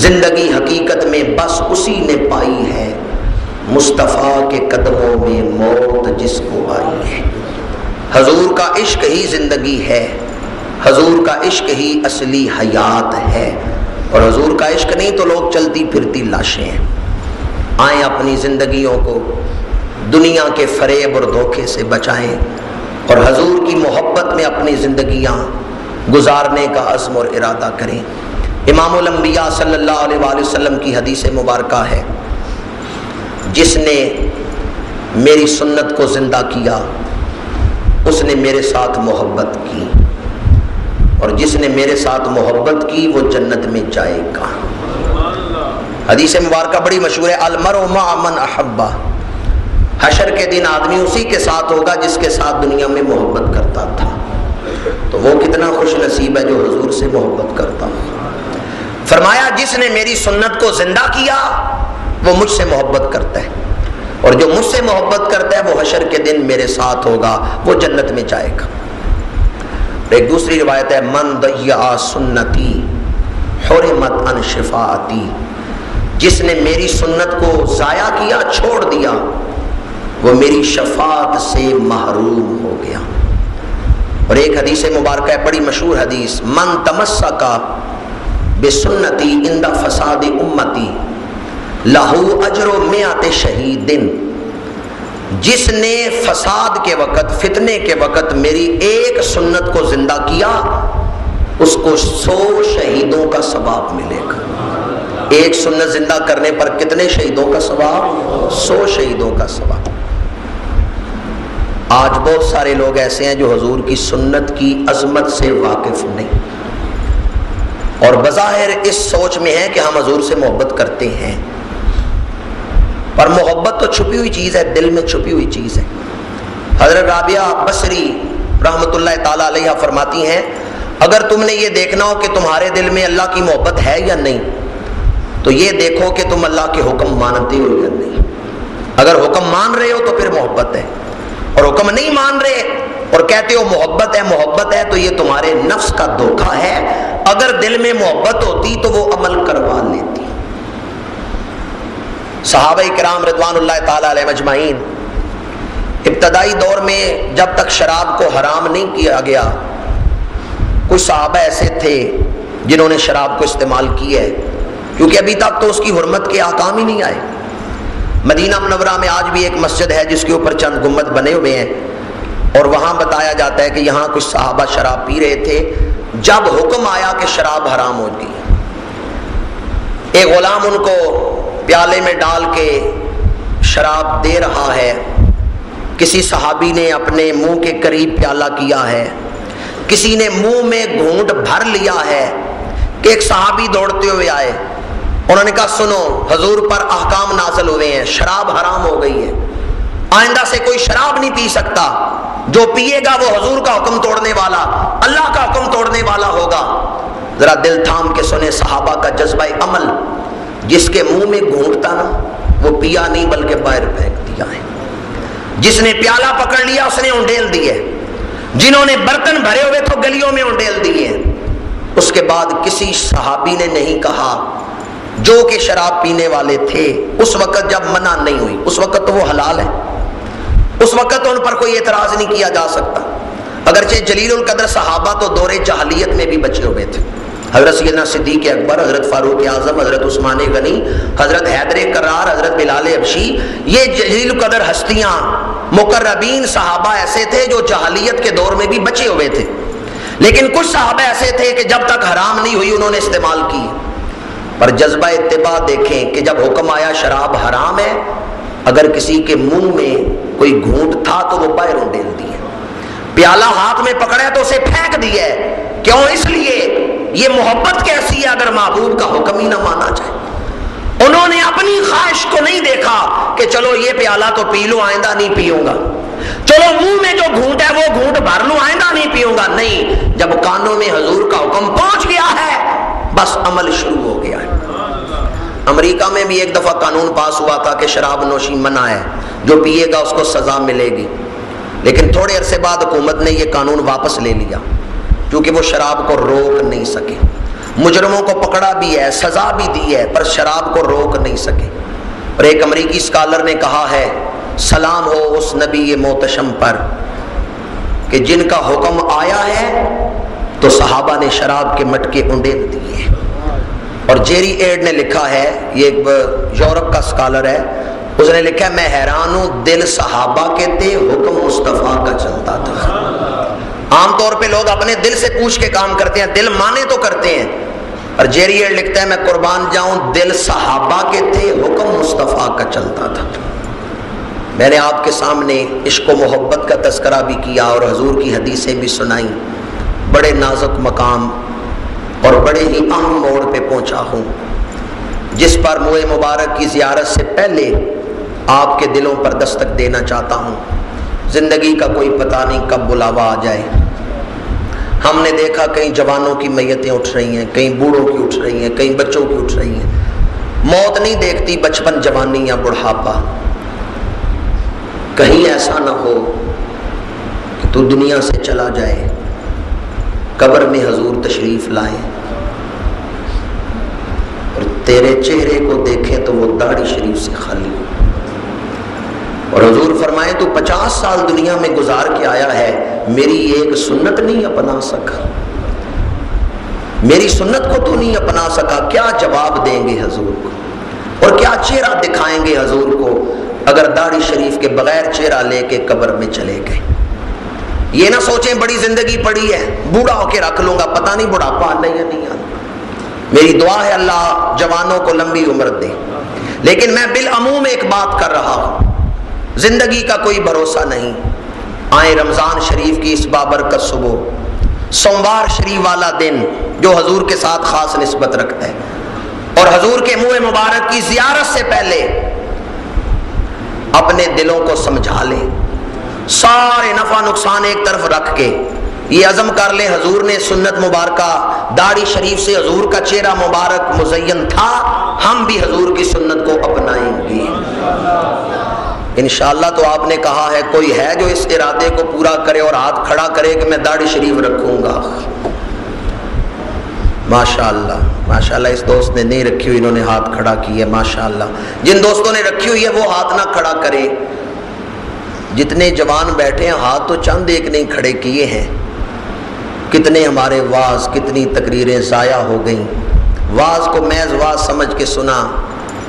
زندگی حقیقت میں بس اسی نے پائی ہے، مصطفیٰ کے قدموں میں موت جس کو آئی ہے۔ حضور کا عشق ہی زندگی ہے، حضور کا عشق ہی اصلی حیات ہے، اور حضور کا عشق نہیں تو لوگ چلتی پھرتی لاشیں ہیں۔ آئیں اپنی زندگیوں کو دنیا کے فریب اور دھوکے سے بچائیں اور حضور کی محبت میں اپنی زندگیاں گزارنے کا عزم اور ارادہ کریں۔ امام الانبیاء صلی اللہ علیہ وآلہ وسلم کی حدیث مبارکہ ہے، جس نے میری سنت کو زندہ کیا اس نے میرے ساتھ محبت کی، اور جس نے میرے ساتھ محبت کی وہ جنت میں جائے گا۔ حدیث مبارکہ بڑی مشہور ہے، المرء مع من احبہ، حشر کے دن آدمی اسی کے ساتھ ہوگا جس کے ساتھ دنیا میں محبت کرتا تھا۔ تو وہ کتنا خوش نصیب ہے جو حضور سے محبت کرتا ہو۔ فرمایا جس نے میری سنت کو زندہ کیا وہ مجھ سے محبت کرتا ہے، اور جو مجھ سے محبت کرتا ہے وہ حشر کے دن میرے ساتھ ہوگا، وہ جنت میں جائے گا۔ ایک دوسری روایت ہے، من ضیع سنتی حرمت عن شفاعتی، جس نے میری سنت کو ضائع کیا، چھوڑ دیا، وہ میری شفاعت سے محروم ہو گیا۔ اور ایک حدیث مبارکہ ہے بڑی مشہور حدیث، من تمسک بسنتی عند فساد امتی لہو اجر مئات شہید، جس نے فساد کے وقت، فتنے کے وقت میری ایک سنت کو زندہ کیا اس کو 100 شہیدوں کا ثواب ملے گا۔ ایک سنت زندہ کرنے پر کتنے شہیدوں کا ثواب؟ 100 شہیدوں کا ثواب۔ آج بہت سارے لوگ ایسے ہیں جو حضور کی سنت کی عظمت سے واقف نہیں، اور بظاہر اس سوچ میں ہے کہ ہم حضور سے محبت کرتے ہیں، پر محبت تو چھپی ہوئی چیز ہے، دل میں چھپی ہوئی چیز ہے۔ حضرت رابعہ بصری رحمۃ اللہ تعالی علیہ فرماتی ہیں، اگر تم نے یہ دیکھنا ہو کہ تمہارے دل میں اللہ کی محبت ہے یا نہیں تو یہ دیکھو کہ تم اللہ کے حکم مانتے ہو یا نہیں۔ اگر حکم مان رہے ہو تو پھر محبت ہے، اور حکم نہیں مان رہے اور کہتے ہو محبت ہے تو یہ تمہارے نفس کا دھوکہ ہے۔ اگر دل میں محبت ہوتی تو وہ عمل کروا لیتی۔ صحابہ کرام رضوان اللہ تعالی علیہ مجمعین ابتدائی دور میں جب تک شراب کو حرام نہیں کیا گیا، کچھ صحابہ ایسے تھے جنہوں نے شراب کو استعمال کیا ہے، کیونکہ ابھی تک تو اس کی حرمت کے احکام ہی نہیں آئے۔ مدینہ منورہ میں آج بھی ایک مسجد ہے جس کے اوپر چند گنبد بنے ہوئے ہیں، اور وہاں بتایا جاتا ہے کہ یہاں کچھ صحابہ شراب پی رہے تھے جب حکم آیا کہ شراب حرام ہو گئی۔ ایک غلام ان کو پیالے میں ڈال کے شراب دے رہا ہے، کسی صحابی نے اپنے منہ کے قریب پیالہ کیا ہے، کسی نے منہ میں گھونٹ بھر لیا ہے کہ ایک صحابی دوڑتے ہوئے آئے، انہوں نے کہا سنو حضور پر احکام نازل ہوئے ہیں، شراب حرام ہو گئی ہے، آئندہ سے کوئی شراب نہیں پی سکتا، جو پیے گا وہ حضور کا حکم توڑنے والا، اللہ کا حکم توڑنے والا ہوگا۔ ذرا دل تھام کے سنے صحابہ کا جذبہ عمل، جس کے منہ میں گھونٹتا نا وہ پیا نہیں بلکہ باہر پھینک دیا ہے، جس نے پیالہ پکڑ لیا اس نے انڈیل دیے، جنہوں نے برتن بھرے ہوئے تو گلیوں میں انڈیل دیے۔ اس کے بعد کسی صحابی نے نہیں کہا، جو کہ شراب پینے والے تھے اس وقت جب منع نہیں ہوئی، اس وقت تو وہ حلال ہے، اس وقت ان پر کوئی اعتراض نہیں کیا جا سکتا۔ اگرچہ جلیل القدر صحابہ تو دور جاہلیت میں بھی بچے ہوئے تھے، حضرت سیدنا صدیق اکبر، حضرت فاروق اعظم، حضرت عثمان غنی، حضرت حیدر کرار، حضرت بلال حبشی، یہ جلیل القدر ہستیاں مقربین صحابہ ایسے تھے جو جاہلیت کے دور میں بھی بچے ہوئے تھے، لیکن کچھ صحابہ ایسے تھے کہ جب تک حرام نہیں ہوئی انہوں نے استعمال کی۔ پر جذبہ اتباع دیکھیں کہ جب حکم آیا شراب حرام ہے، اگر کسی کے منہ میں کوئی گھونٹ تھا تو وہ باہر انڈیل دیے، پیالہ ہاتھ میں پکڑا ہے تو اسے پھینک دیا ہے، کیوں؟ اس لیے یہ محبت کیسی ہے اگر محبوب کا حکم ہی نہ مانا جائے۔ انہوں نے اپنی خواہش کو نہیں دیکھا کہ چلو یہ پیالہ تو پی لو آئندہ نہیں پیوں گا، چلو منہ میں جو گھونٹ ہے وہ گھونٹ بھر لوں آئندہ نہیں پیوں گا، نہیں، جب کانوں میں حضور کا حکم پہنچ گیا ہے بس عمل شروع ہو گیا ہے۔ امریکہ میں بھی ایک دفعہ قانون پاس ہوا تھا کہ شراب نوشی منع ہے، جو پیے گا اس کو سزا ملے گی، لیکن تھوڑے عرصے بعد حکومت نے یہ قانون واپس لے لیا کیونکہ وہ شراب کو روک نہیں سکے۔ مجرموں کو پکڑا بھی ہے، سزا بھی دی ہے، پر شراب کو روک نہیں سکے۔ اور ایک امریکی اسکالر نے کہا ہے سلام ہو اس نبی محتشم پر کہ جن کا حکم آیا ہے تو صحابہ نے شراب کے مٹکے انڈیل دیے۔ اور جیری ایڈ نے لکھا ہے، یہ ایک یورپ کا اسکالر ہے، اس نے لکھا ہے میں حیران ہوں دل صحابہ کے تھے، حکم مصطفیٰ کا چلتا تھا۔ عام طور پہ لوگ اپنے دل سے پوچھ کے کام کرتے ہیں، دل مانے تو کرتے ہیں، اور جیری ایڈ لکھتا ہے میں قربان جاؤں دل صحابہ کے تھے، حکم مصطفیٰ کا چلتا تھا۔ میں نے آپ کے سامنے عشق و محبت کا تذکرہ بھی کیا اور حضور کی حدیثیں بھی سنائیں، بڑے نازک مقام اور بڑے ہی اہم موڑ پہ پہنچا ہوں، جس پر موئے مبارک کی زیارت سے پہلے آپ کے دلوں پر دستک دینا چاہتا ہوں۔ زندگی کا کوئی پتہ نہیں کب بلاوا آ جائے۔ ہم نے دیکھا کئی جوانوں کی میتیں اٹھ رہی ہیں، کئی بوڑھوں کی اٹھ رہی ہیں، کئی بچوں کی اٹھ رہی ہیں۔ موت نہیں دیکھتی بچپن، جوانی یا بڑھاپا۔ کہیں ایسا نہ ہو کہ تو دنیا سے چلا جائے، قبر میں حضور تشریف لائیں اور تیرے چہرے کو دیکھیں تو وہ داڑھی شریف سے خالی ہو، اور حضور فرمائے تو 50 سال دنیا میں گزار کے آیا ہے، میری ایک سنت نہیں اپنا سکا، میری سنت کو تو نہیں اپنا سکا۔ کیا جواب دیں گے حضور کو، اور کیا چہرہ دکھائیں گے حضور کو اگر داڑھی شریف کے بغیر چہرہ لے کے قبر میں چلے گئے؟ یہ نہ سوچیں بڑی زندگی پڑی ہے، بوڑھا ہو کے رکھ لوں گا، پتہ نہیں بڑھاپا آنا یا نہیں آنا۔ میری دعا ہے اللہ جوانوں کو لمبی عمر دے، لیکن میں بالعموم ایک بات کر رہا ہوں، زندگی کا کوئی بھروسہ نہیں۔ آئیں رمضان شریف کی اس بابرکت صبح، سوموار شریف والا دن جو حضور کے ساتھ خاص نسبت رکھتا ہے، اور حضور کے منہ مبارک کی زیارت سے پہلے اپنے دلوں کو سمجھا لیں، سارے نفع نقصان ایک طرف رکھ کے یہ عزم کر لیں حضور نے سنت مبارکہ داڑھی شریف سے حضور کا چہرہ مبارک مزین تھا، ہم بھی حضور کی سنت کو اپنائیں گے انشاءاللہ۔ تو آپ نے کہا ہے کوئی ہے جو اس ارادے کو پورا کرے اور ہاتھ کھڑا کرے کہ میں داڑھی شریف رکھوں گا؟ ماشاءاللہ ماشاءاللہ، اس دوست نے نہیں رکھی ہوئی، انہوں نے ہاتھ کھڑا کی ہے، ماشاءاللہ۔ جن دوستوں نے رکھی ہوئی ہے وہ ہاتھ نہ کھڑا کرے۔ جتنے جوان بیٹھے ہیں ہاتھ تو چند ایک نہیں کھڑے کیے ہیں۔ کتنے ہمارے واعظ، کتنی تقریریں ضائع ہو گئیں، واعظ کو محض واعظ سمجھ کے سنا،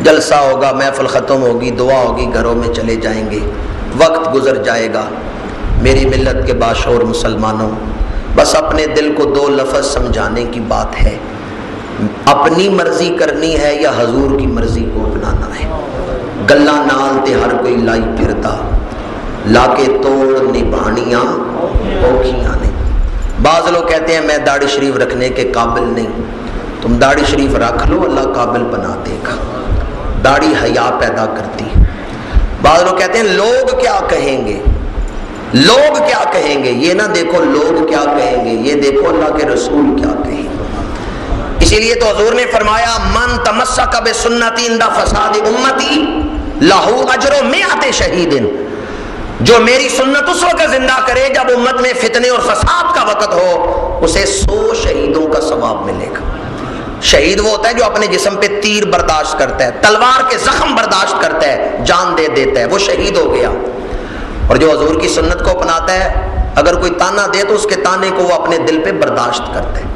جلسہ ہوگا، محفل ختم ہوگی، دعا ہوگی، گھروں میں چلے جائیں گے، وقت گزر جائے گا۔ میری ملت کے باشعور مسلمانوں، بس اپنے دل کو دو لفظ سمجھانے کی بات ہے، اپنی مرضی کرنی ہے یا حضور کی مرضی کو اپنانا ہے۔ گلا نال تے ہر کوئی لائی پھرتا، لا کے توڑ نبھانیاں اوکھیاں نے۔ بعض لوگ کہتے ہیں میں داڑھی شریف رکھنے کے قابل نہیں، تم داڑھی شریف رکھ لو، اللہ قابل بنا دے گا۔ داڑھی حیا پیدا کرتی۔ بعض لوگ کہتے ہیں لوگ کیا کہیں گے، لوگ کیا کہیں گے، یہ نہ دیکھو لوگ کیا کہیں گے، یہ دیکھو اللہ کے رسول کیا کہیں گے۔ اسی لیے تو حضور نے فرمایا من تمسک بسنتی عند فساد امتی لہو اجر مئات شہید، جو میری سنت اس وقت زندہ کرے جب امت میں فتنے اور فساد کا وقت ہو، اسے 100 شہیدوں کا ثواب ملے گا۔ شہید وہ ہوتا ہے جو اپنے جسم پہ تیر برداشت کرتا ہے، تلوار کے زخم برداشت کرتا ہے، جان دے دیتا ہے، وہ شہید ہو گیا۔ اور جو حضور کی سنت کو اپناتا ہے، اگر کوئی تانا دے تو اس کے تانے کو وہ اپنے دل پہ برداشت کرتا ہے۔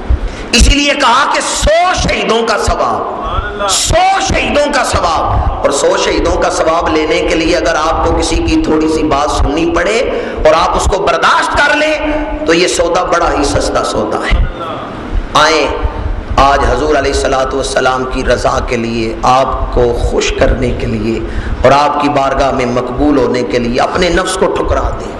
اسی لیے کہا کہ 100 شہیدوں کا ثواب، 100 شہیدوں کا ثواب، اور 100 شہیدوں کا ثواب لینے کے لیے اگر آپ کو کسی کی تھوڑی سی بات سننی پڑے اور آپ اس کو برداشت کر لیں تو یہ سودا بڑا ہی سستا سودا ہے۔ آئیں آج حضور علیہ الصلوۃ والسلام کی رضا کے لیے، آپ کو خوش کرنے کے لیے اور آپ کی بارگاہ میں مقبول ہونے کے لیے اپنے نفس کو ٹھکرا دیں۔